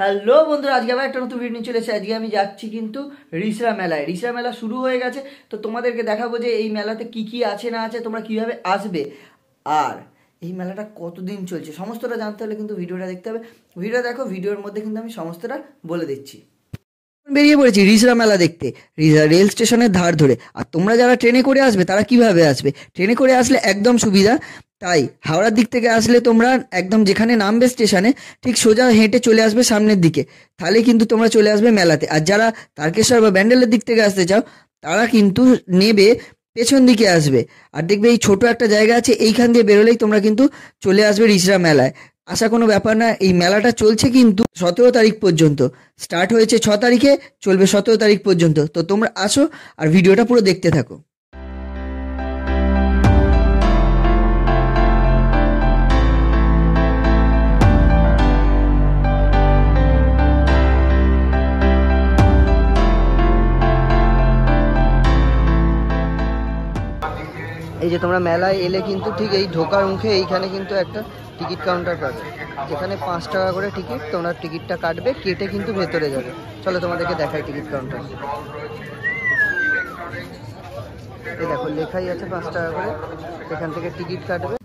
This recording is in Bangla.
হ্যালো বন্ধুরা, আজকে আবার একটা নতুন ভিডিও নিয়ে চলে এসেছি। আজকে আমি যাচ্ছি কিন্তু রিসরা মেলায়। রিসরা মেলা শুরু হয়ে গেছে, তো তোমাদেরকে দেখাবো যে এই মেলাতে কি কি আছে না আছে, তোমরা কিভাবে আসবে, আর এই মেলাটা কতদিন চলছে সমস্তটা জানতে হলে কিন্তু ভিডিওটা দেখতে হবে। ভিডিও দেখো, ভিডিওর মধ্যে কিন্তু আমি সমস্তটা বলে দিচ্ছি। বেরিয়ে পড়েছি রিসরা মেলা দেখতে, রেল স্টেশনের ধার ধরে। আর তোমরা যারা ট্রেনে করে আসবে তারা কিভাবে আসবে? ট্রেনে করে আসলে একদম সুবিধা। তাই হাওড়ার দিক থেকে আসলে তোমরা একদম যেখানে নামবে স্টেশনে ঠিক সোজা হেঁটে চলে আসবে সামনের দিকে, তাহলে কিন্তু তোমরা চলে আসবে মেলাতে। আর যারা তারকেশ্বর বা ব্যান্ডেলের দিক থেকে আসতে চাও তারা কিন্তু নেবে পেছন দিকে আসবে, আর দেখবে এই ছোট একটা জায়গা আছে, এইখান দিয়ে বেরোলেই তোমরা কিন্তু চলে আসবে রিসরা মেলায়। আশা কোনো ব্যাপার না। এই মেলাটা চলছে কিন্তু 17 তারিখ পর্যন্ত, স্টার্ট হয়েছে 6 তারিখে, চলবে 17 তারিখ পর্যন্ত। তো তোমরা আসো আর ভিডিওটা পুরো দেখতে থাকো। এই যে তোমরা মেলায় এলে কিন্তু ঠিক এই ঢোকার মুখে এইখানে কিন্তু একটা টিকিট কাউন্টার পাবে, যেখানে 5 টাকা করে টিকিট। তোমরা টিকিটটা কাটবে, কেটে কিন্তু ভেতরে যাবে। চলো তোমাদেরকে দেখাই টিকিট কাউন্টার। এই দেখো লেখাই আছে 5 টাকা করে, এখান থেকে টিকিট কাটবে।